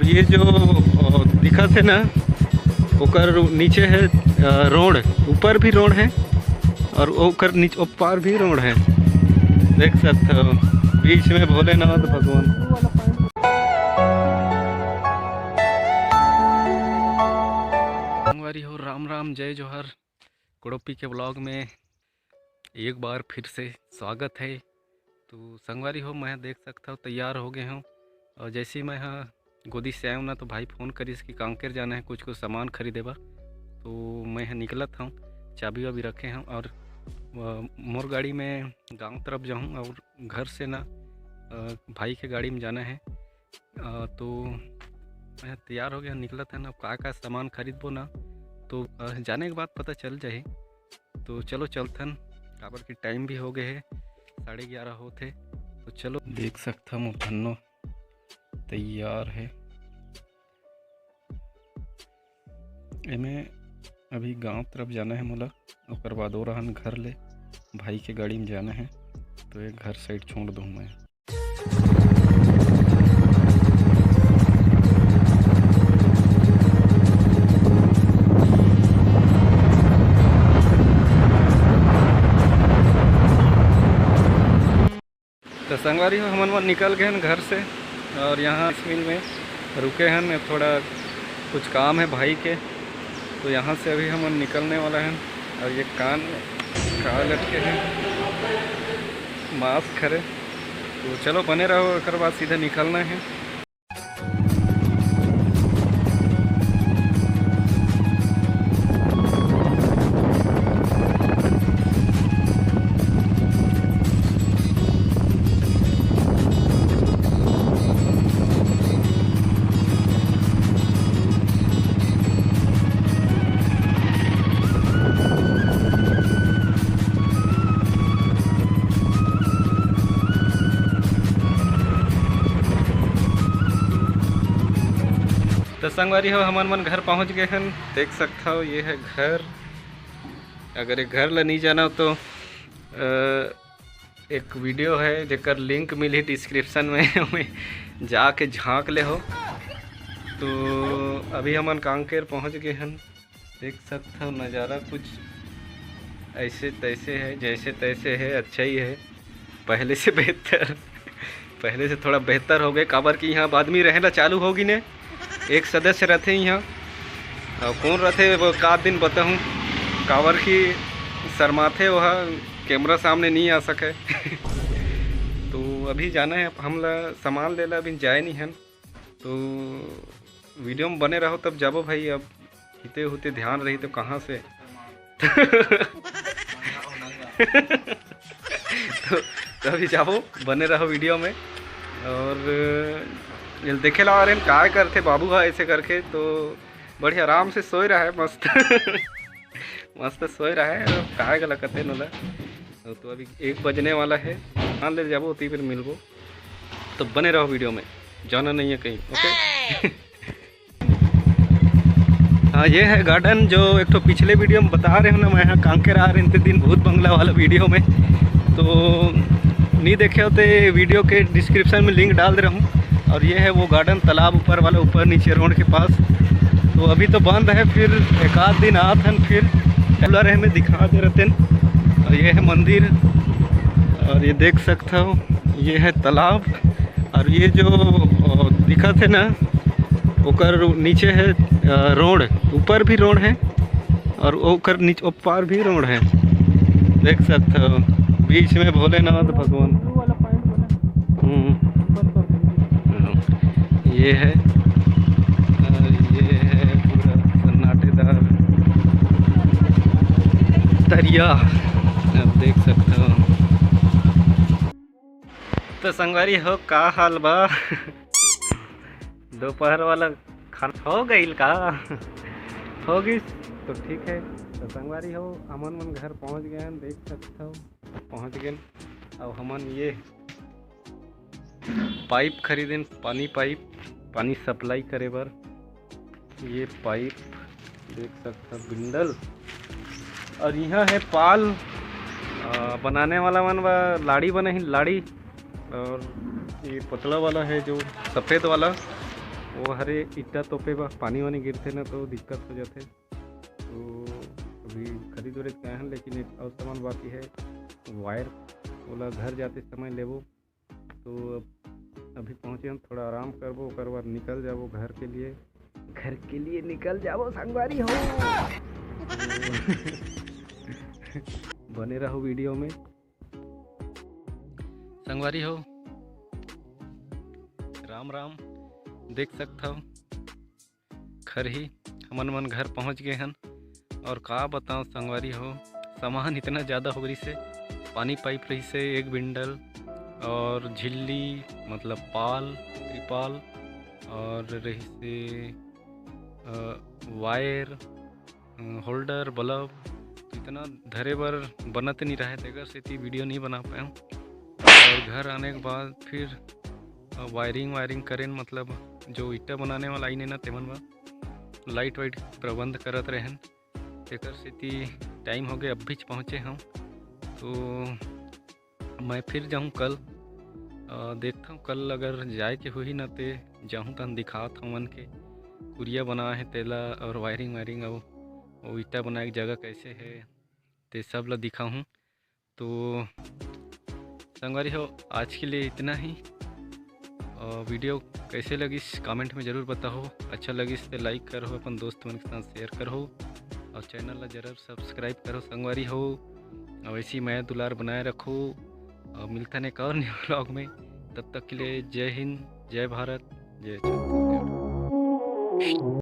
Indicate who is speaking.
Speaker 1: और ये जो दिखत है ना, ओकर नीचे है रोड, ऊपर भी रोड है और ओकर नीचे ऊपर भी रोड है, देख सकते हो। बीच में भोलेनाथ भगवान। संगवारी हो, राम राम, जय जोहर। कुड़ोपी के ब्लॉग में एक बार फिर से स्वागत है। तो संगवारी हो, मैं देख सकता हूँ तैयार हो गए हूँ। और जैसे ही मैं यहाँ गोदी से आया हूँ ना, तो भाई फ़ोन करी कि कांकेर जाना है, कुछ सामान खरीदे बा। तो मैं यहाँ निकला था, चाबी वाबी रखे हैं और मोर गाड़ी में गांव तरफ जाऊँ और घर से ना भाई के गाड़ी में जाना है। तो मैं तैयार हो गया, निकला था ना, का सामान खरीदबो ना, तो जाने के बाद पता चल जाए। तो चलो चलथन, काबर की टाइम भी हो गए है, 11:30 होते। तो चलो, देख सकता हूँ धन्नो तैयार है। एमें अभी गांव तरफ जाना है मोला, और बाद और रहन घर ले भाई के गाड़ी में जाना है। तो एक घर साइड छोड़ दूँ मैं। तो संगवारी हो, हम निकल गए हैं घर से और यहाँ इस मिल में रुके हैं, थोड़ा कुछ काम है भाई के। तो यहाँ से अभी हम निकलने वाला हैं। और ये कान लटके हैं, मास्क खरे। तो चलो बने रहो, एक बाद सीधे निकलना है। तो संगवारी हो, हमार मन घर पहुंच गए हैं, देख सकता हो। ये है घर। अगर एक घर ला नहीं जाना हो तो एक वीडियो है जेकर लिंक मिली डिस्क्रिप्शन में जाके झांक ले हो। तो अभी हमन कांकेर पहुंच गए हैं, देख सकता हो। नज़ारा कुछ ऐसे तैसे है, जैसे तैसे है, अच्छा ही है, पहले से बेहतर। पहले से थोड़ा बेहतर हो गए, काबर की यहाँ आदमी रहना चालू होगी ने। एक सदस्य रहते यहाँ, और कौन रहते वो का दिन बताऊँ, कावर की शर्माते वहाँ कैमरा सामने नहीं आ सके। तो अभी जाना है हम ला सामान ले ला, अभी जाए नहीं हैं। तो वीडियो में बने रहो, तब जाबो भाई। अब हिते होते ध्यान रही तो कहाँ से। तो अभी जाबो, बने रहो वीडियो में। और देखे ला आ रहे काय करते बाबू है ऐसे करके। तो बढ़िया आराम से सोए रहा है, मस्त। मस्त सोए रहा है, काय गला करते नोला। तो अभी 1 बजने वाला है, हाँ ले जाबो उती फिर मिलबो। तो बने रहो वीडियो में, जाना नहीं है कहीं, ओके। हाँ, ये है गार्डन जो एक तो पिछले वीडियो में बता रहे हो ना, मैं यहाँ कांकेर आ रहे थे दिन, भूत बंगला वाला वीडियो में। तो नहीं देखे होते, वीडियो के डिस्क्रिप्शन में लिंक डाल दे रहा हूँ। और ये है वो गार्डन, तालाब ऊपर वाला, ऊपर नीचे रोड के पास। तो अभी तो बंद है, फिर एक आध दिन आते हैं, फिर खुला रहे में दिखा दे रहते हैं। और ये है मंदिर, और ये देख सकते हो, ये है तालाब। और ये जो दिखत है ना, ओकर नीचे है रोड, ऊपर भी रोड है और ओकर नीचे ऊपर भी रोड है, देख सकते हो। बीच में भोलेनाथ भगवान। ये है, ये है पूरा सन्नाटेदार दरिया, आप देख सकते हो। तो संगवारी हो, का हाल बा? दोपहर वाला खाना हो गई का? हो गई तो ठीक है। तो संगवारी हो, हमन मन घर पहुंच गए हैं, देख सकते हो, पहुंच गए। अब हमन ये पाइप खरीदें, पानी सप्लाई करे बर। ये पाइप देख सकते हो, बिंडल। और यहाँ है पाल बनाने वाला मन बा, लाड़ी बने ही लाड़ी। और ये पतला वाला है जो सफ़ेद वाला, वो हरे ईटा तोपे बा पानी वानी गिरते ना तो दिक्कत हो जाते। तो अभी खरीद वरीद गए हैं, लेकिन एक और सामान बाकी है वायर, बोला घर जाते समय लेबो। तो अभी पहुँचे हम, थोड़ा आराम करबो, ओकर बाद निकल जाबो घर के लिए निकल जाबो संगवारी हो। बने रहो वीडियो में संगवारी हो। राम राम, देख सकता हो खर ही हमन मन घर पहुंच गए हन। और का बताऊं संगवारी हो, सामान इतना ज़्यादा हो रही से, पानी पाइप रही से एक बिंडल, और झिल्ली मतलब पाल त्रिपाल, और रही से वायर होल्डर बल्ब, तो इतना धरे बर बनत नहीं रहे, तेकर से वीडियो नहीं बना पाया। और घर आने के बाद फिर वायरिंग करें, मतलब जो ईटा बनाने वाला आई ने ना तेमन में लाइट वाइट प्रबंध करत रहन, तेकर से टाइम हो गए, अब भी पहुँचे हम। तो मैं फिर जाऊँ कल, देखता हूँ कल अगर जाए के हुई ना ते जाऊँ तन दिखात हूँ मन के कुरिया बना है तेला, और वायरिंग और वो ईटा बनाए की जगह कैसे है ते सब ला दिखाऊँ। तो संगवारी हो आज के लिए इतना ही। वीडियो कैसे लगिस कमेंट में ज़रूर बताओ, अच्छा लगिस तो लाइक करो, अपन दोस्त मन के साथ शेयर करो, और चैनल ला जरूर सब्सक्राइब करो संगवारी हो। और ऐसी मैं दुलार बनाए रखो, और मिलता नहीं एक और न्यू व्लॉग में। तब तक के लिए जय हिंद, जय भारत, जय छत्तीसगढ़।